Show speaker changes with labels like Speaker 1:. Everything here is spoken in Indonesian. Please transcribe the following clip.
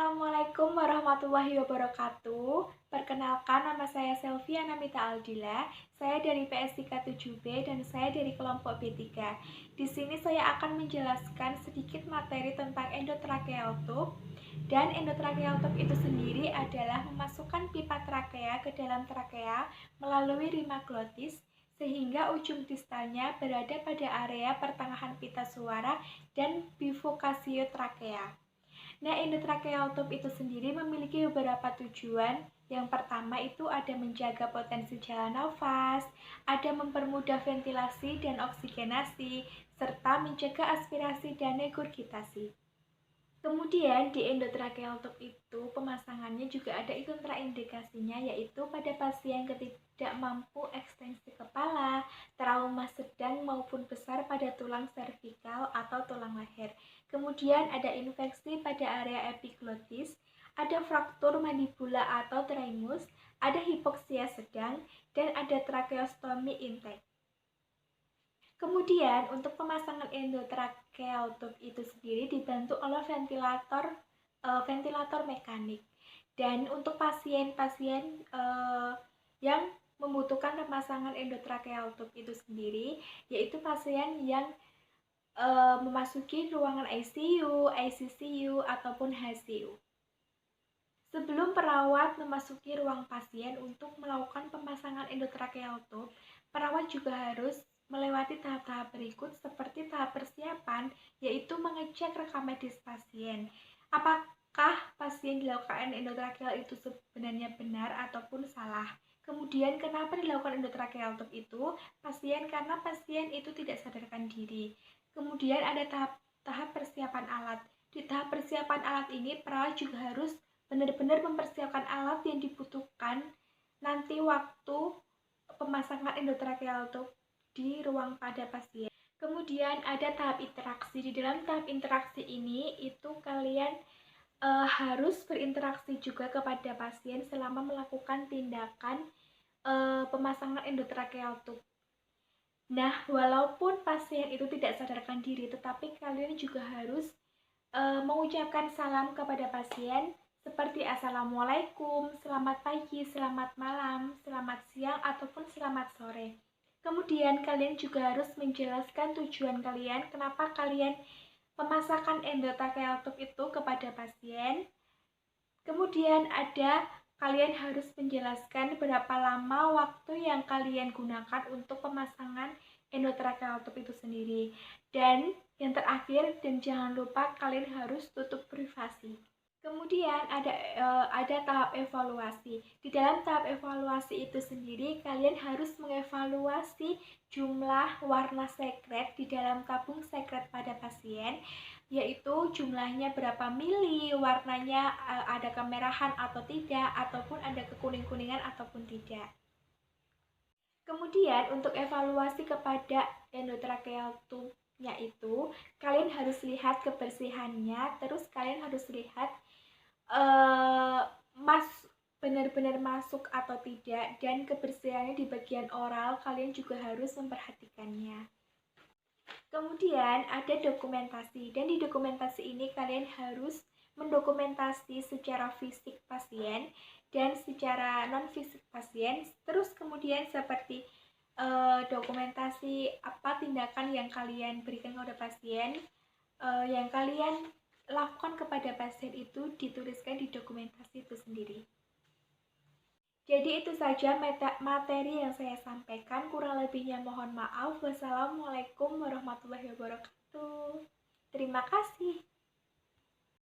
Speaker 1: Assalamualaikum warahmatullahi wabarakatuh. Perkenalkan, nama saya Selvia Namita Aldila. Saya dari PS3 7B dan saya dari kelompok B3. Di sini saya akan menjelaskan sedikit materi tentang endotracheal tube. Dan endotracheal tube itu sendiri adalah memasukkan pipa trakea ke dalam trakea melalui rima glotis sehingga ujung distalnya berada pada area pertengahan pita suara dan bifurcatio trakea. Nah, endotracheal tube itu sendiri memiliki beberapa tujuan. Yang pertama itu ada menjaga potensi jalan nafas, ada mempermudah ventilasi dan oksigenasi, serta mencegah aspirasi dan regurgitasi. Kemudian di endotracheal tube itu pemasangannya juga ada kontraindikasinya, yaitu pada pasien tidak mampu ekstensi kepala, trauma sedang maupun besar pada tulang servikal atau tulang leher. Kemudian ada infeksi pada area epiglotis, ada fraktur mandibula atau traimus, ada hipoksia sedang, dan ada tracheostomy intake. Kemudian untuk pemasangan endotracheal tube itu sendiri dibantu oleh ventilator mekanik. Dan untuk pasien-pasien yang membutuhkan pemasangan endotracheal tube itu sendiri, yaitu pasien yang memasuki ruangan ICU, ICCU, ataupun HCU. Sebelum perawat memasuki ruang pasien untuk melakukan pemasangan endotracheal tube, perawat juga harus melewati tahap-tahap berikut seperti tahap persiapan, yaitu mengecek rekam medis pasien. Apakah pasien dilakukan endotracheal itu sebenarnya benar ataupun salah? Kemudian kenapa dilakukan endotracheal tube itu? Karena pasien itu tidak sadarkan diri. Kemudian ada tahap persiapan alat. Di tahap persiapan alat ini, perawat juga harus benar-benar mempersiapkan alat yang dibutuhkan nanti waktu pemasangan endotracheal tube di ruang pada pasien. Kemudian ada tahap interaksi. Di dalam tahap interaksi ini itu kalian harus berinteraksi juga kepada pasien selama melakukan tindakan pemasangan endotracheal tube. Nah, walaupun pasien itu tidak sadarkan diri, tetapi kalian juga harus mengucapkan salam kepada pasien seperti Assalamualaikum, selamat pagi, selamat malam, selamat siang, ataupun selamat sore. Kemudian kalian juga harus menjelaskan tujuan kalian, kenapa kalian memasakkan endotracheal tube itu kepada pasien. Kemudian kalian harus menjelaskan berapa lama waktu yang kalian gunakan untuk pemasangan endotracheal tube itu sendiri. Dan yang terakhir, dan jangan lupa kalian harus tutup privasi. Kemudian ada tahap evaluasi. Di dalam tahap evaluasi itu sendiri, kalian harus mengevaluasi jumlah warna sekret di dalam tabung sekret pada pasien, yaitu jumlahnya berapa mili, warnanya ada kemerahan atau tidak, ataupun ada kekuning-kuningan ataupun tidak. Kemudian untuk evaluasi kepada endotracheal tube-nya itu, kalian harus lihat kebersihannya, terus kalian harus lihat benar-benar masuk atau tidak, dan kebersihannya di bagian oral kalian juga harus memperhatikannya. Kemudian ada dokumentasi, dan di dokumentasi ini kalian harus mendokumentasi secara fisik pasien dan secara non fisik pasien. Terus kemudian seperti dokumentasi apa tindakan yang kalian berikan kepada pasien, yang kalian lakukan kepada pasien itu dituliskan di dokumentasi itu sendiri. Jadi itu saja materi yang saya sampaikan, kurang lebihnya mohon maaf. Wassalamualaikum warahmatullahi wabarakatuh. Terima kasih.